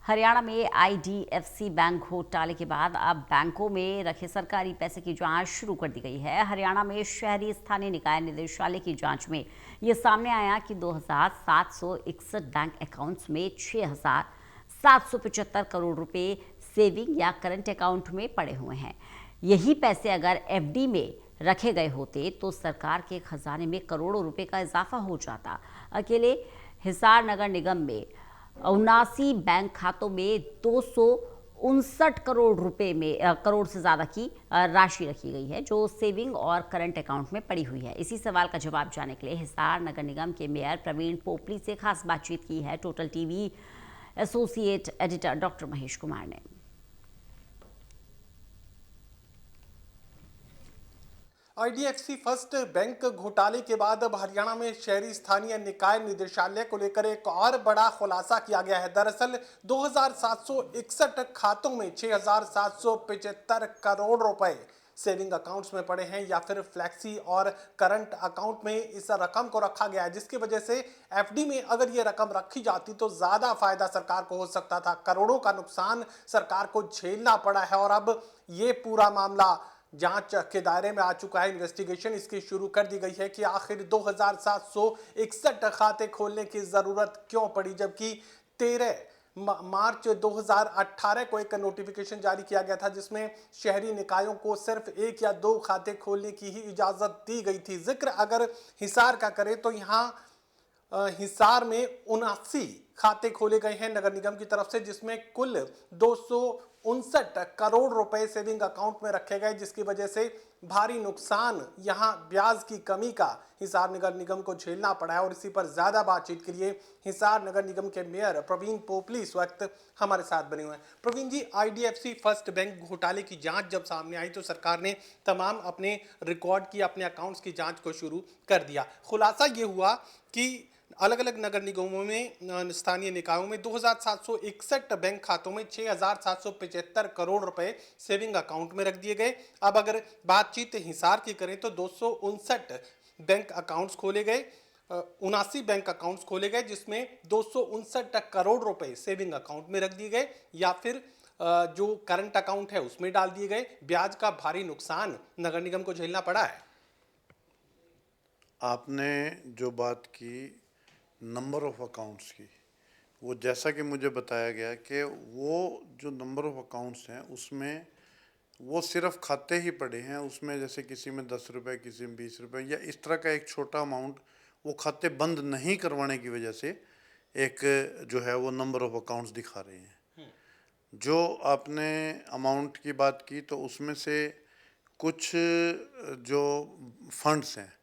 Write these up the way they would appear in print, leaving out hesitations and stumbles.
हरियाणा में IDFC bank घोटाले के बाद अब बैंकों में रखे सरकारी पैसे की जांच शुरू कर दी गई है। हरियाणा में शहरी स्थानीय निकाय निदेशालय की जांच में ये सामने आया कि 2761 बैंक अकाउंट्स में 6775 करोड़ रुपए सेविंग या करंट अकाउंट में पड़े हुए हैं। यही पैसे अगर एफडी में रखे गए होते तो सरकार के खजाने में करोड़ों रुपए का इजाफा हो जाता। अकेले हिसार नगर निगम में 79 बैंक खातों में 259 करोड़ रुपए में करोड़ से ज़्यादा की राशि रखी गई है, जो सेविंग और करंट अकाउंट में पड़ी हुई है। इसी सवाल का जवाब जानने के लिए हिसार नगर निगम के मेयर प्रवीण पोपली से खास बातचीत की है total TV associate editor doctor Mahesh Kumar ने। आईडीएफसी फर्स्ट बैंक घोटाले के बाद अब हरियाणा में शहरी स्थानीय निकाय निदेशालय को लेकर एक और बड़ा खुलासा किया गया है। दरअसल 2761 खातों में 6775 करोड़ रुपए सेविंग अकाउंट्स में पड़े हैं या फिर फ्लैक्सी और करंट अकाउंट में इस रकम को रखा गया है, जिसकी वजह से एफडी में अगर ये रकम रखी जाती तो ज्यादा फायदा सरकार को हो सकता था। करोड़ों का नुकसान सरकार को झेलना पड़ा है और अब ये पूरा मामला जांच के दायरे में आ चुका है। इन्वेस्टिगेशन इसकी शुरू कर दी गई है कि आखिर 2761 खाते खोलने की जरूरत क्यों पड़ी, जबकि 13 मार्च 2018 को एक नोटिफिकेशन जारी किया गया था जिसमें शहरी निकायों को सिर्फ 1 या 2 खाते खोलने की ही इजाजत दी गई थी। जिक्र अगर हिसार का करें तो यहाँ हिसार में 79 खाते खोले गए हैं नगर निगम की तरफ से, जिसमें कुल 259 करोड़ रुपए सेविंग अकाउंट में रखे गए, जिसकी वजह से भारी नुकसान यहां ब्याज की कमी का हिसार नगर निगम को झेलना पड़ा है। और इसी पर ज्यादा बातचीत के लिए हिसार नगर निगम के मेयर प्रवीण पोपली इस वक्त हमारे साथ बने हुए हैं। प्रवीण जी, आईडीएफसी फर्स्ट बैंक घोटाले की जांच जब सामने आई तो सरकार ने तमाम अपने रिकॉर्ड की, अपने अकाउंट्स की जांच को शुरू कर दिया। खुलासा ये हुआ कि अलग अलग नगर निगमों में, स्थानीय निकायों में 2761 बैंक खातों में 6775 करोड़ रुपए सेविंग अकाउंट में रख दिए गए। अब अगर बातचीत हिसार की करें तो 259 बैंक अकाउंट्स खोले गए, 79 बैंक अकाउंट्स खोले गए, जिसमें 259 करोड़ रुपए सेविंग अकाउंट में रख दिए गए या फिर जो करंट अकाउंट है उसमें डाल दिए गए। ब्याज का भारी नुकसान नगर निगम को झेलना पड़ा है। आपने जो बात की नंबर ऑफ अकाउंट्स की, वो जैसा कि मुझे बताया गया कि वो जो नंबर ऑफ अकाउंट्स हैं उसमें वो सिर्फ खाते ही पड़े हैं, उसमें जैसे किसी में 10 रुपये, किसी में 20 रुपये या इस तरह का एक छोटा अमाउंट, वो खाते बंद नहीं करवाने की वजह से एक जो है वो नंबर ऑफ अकाउंट्स दिखा रहे हैं। जो आपने अमाउंट की बात की तो उसमें से कुछ जो फंड्स हैं,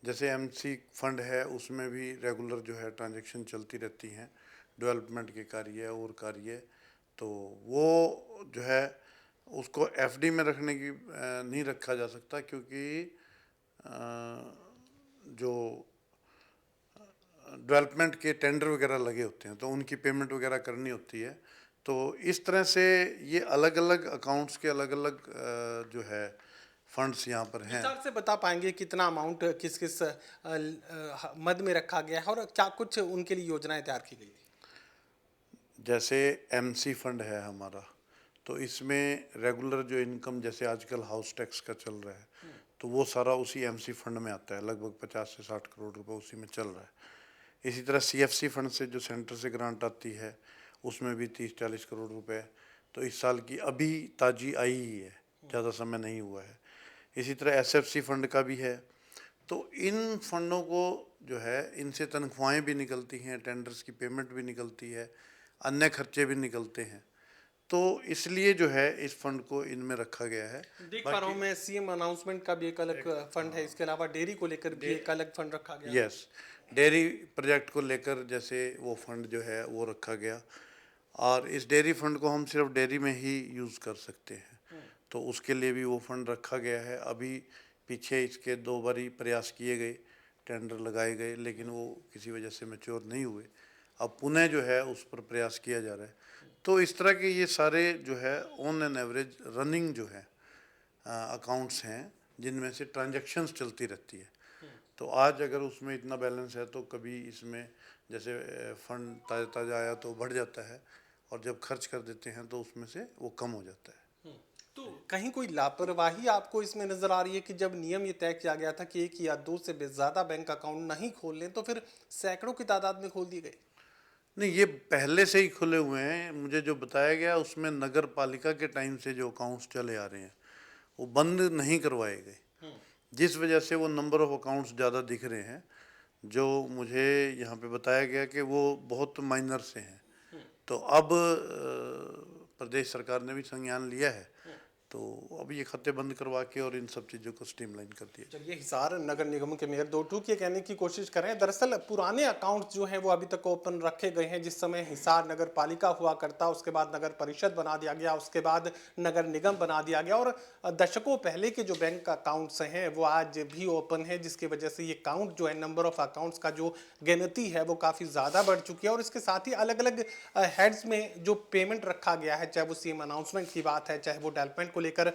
जैसे एमसी फंड है, उसमें भी रेगुलर जो है ट्रांजैक्शन चलती रहती हैं, डेवलपमेंट के कार्य और कार्य, तो वो जो है उसको एफडी में रखने की नहीं रखा जा सकता, क्योंकि जो डेवलपमेंट के टेंडर वगैरह लगे होते हैं तो उनकी पेमेंट वगैरह करनी होती है। तो इस तरह से ये अलग अलग अकाउंट्स के अलग अलग जो है फंड्स यहाँ पर हैं। विस्तार से बता पाएंगे कितना अमाउंट किस किस मद में रखा गया है और क्या कुछ उनके लिए योजनाएं तैयार की गई? जैसे एमसी फंड है हमारा, तो इसमें रेगुलर जो इनकम, जैसे आजकल हाउस टैक्स का चल रहा है, तो वो सारा उसी एमसी फंड में आता है, लगभग 50 से 60 करोड़ रुपए उसी में चल रहा है। इसी तरह सीएफसी फंड से जो सेंटर से ग्रांट आती है उसमें भी 30-40 करोड़ रुपए तो इस साल की अभी ताजी आई ही है, ज़्यादा समय नहीं हुआ है। इसी तरह एसएफसी फंड का भी है। तो इन फंडों को जो है, इनसे तनख्वाहें भी निकलती हैं, टेंडर्स की पेमेंट भी निकलती है, अन्य खर्चे भी निकलते हैं, तो इसलिए जो है इस फंड को इनमें रखा गया है। देख पा रहा हूँ मैं सीएम अनाउंसमेंट का भी एक अलग फंड है, इसके अलावा डेयरी को लेकर भी एक अलग फंड रखा गया। यस, डेयरी प्रोजेक्ट को लेकर जैसे वो फंड जो है वो रखा गया, और इस डेयरी फंड को हम सिर्फ डेयरी में ही यूज़ कर सकते हैं, तो उसके लिए भी वो फंड रखा गया है। अभी पीछे इसके 2 बारी प्रयास किए गए, टेंडर लगाए गए, लेकिन वो किसी वजह से मैच्योर नहीं हुए। अब पुनः जो है उस पर प्रयास किया जा रहा है। तो इस तरह के ये सारे जो है ऑन एन एवरेज रनिंग जो है अकाउंट्स हैं, जिनमें से ट्रांजैक्शंस चलती रहती है। तो आज अगर उसमें इतना बैलेंस है तो कभी इसमें जैसे फंड ताज़ा ताज़ा आया तो बढ़ जाता है, और जब खर्च कर देते हैं तो उसमें से वो कम हो जाता है। तो कहीं कोई लापरवाही आपको इसमें नजर आ रही है कि जब नियम ये तय किया गया था कि 1 या 2 से ज़्यादा बैंक अकाउंट नहीं खोल लें तो फिर सैकड़ों की तादाद में खोल दिए गए? नहीं, ये पहले से ही खुले हुए हैं। मुझे जो बताया गया उसमें नगर पालिका के टाइम से जो अकाउंट्स चले आ रहे हैं वो बंद नहीं करवाए गए, जिस वजह से वो नंबर ऑफ अकाउंट्स ज़्यादा दिख रहे हैं। जो मुझे यहाँ पे बताया गया कि वो बहुत माइनर से हैं। तो अब प्रदेश सरकार ने भी संज्ञान लिया है, तो अब ये खाते बंद करवा के और इन सब चीज़ों को स्ट्रीमलाइन कर दिया। चलिए, हिसार नगर निगम के मेयर दो टूक ये कहने की कोशिश कर रहे हैं दरअसल पुराने अकाउंट्स जो हैं वो अभी तक ओपन रखे गए हैं। जिस समय हिसार नगर पालिका हुआ करता, उसके बाद नगर परिषद बना दिया गया, उसके बाद नगर निगम बना दिया गया और दशकों पहले के जो बैंक अकाउंट्स हैं वो आज भी ओपन है, जिसकी वजह से ये काउंट जो है नंबर ऑफ अकाउंट्स का जो गिनती है वो काफ़ी ज़्यादा बढ़ चुकी है। और इसके साथ ही अलग अलग हेड्स में जो पेमेंट रखा गया है, चाहे वो सीएम अनाउंसमेंट की बात है, चाहे वो डेवलपमेंट को लेकर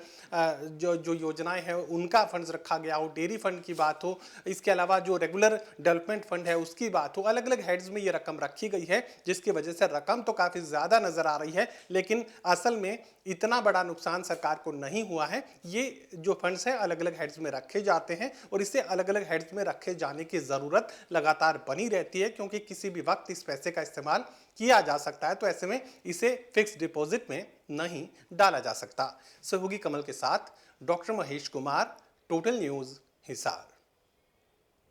जो जो योजनाएं हैं उनका फंड्स रखा गया हो, डेयरी फंड की बात हो, इसके अलावा जो रेगुलर डेवलपमेंट फंड है उसकी बात हो, अलग अलग हेड्स में ये रकम रखी गई है, जिसकी वजह से रकम तो काफ़ी ज़्यादा नज़र आ रही है, लेकिन असल में इतना बड़ा नुकसान सरकार को नहीं हुआ है। ये जो फंड्स हैं अलग अलग हेड्स में रखे जाते हैं और इसे अलग अलग हेड्स में रखे जाने की ज़रूरत लगातार बनी रहती है, क्योंकि किसी भी वक्त इस पैसे का इस्तेमाल किया जा सकता है। तो ऐसे में इसे फिक्स डिपॉजिट में नहीं डाला जा सकता। सहयोगी कमल के साथ doctor Mahesh Kumar, total news, Hisar.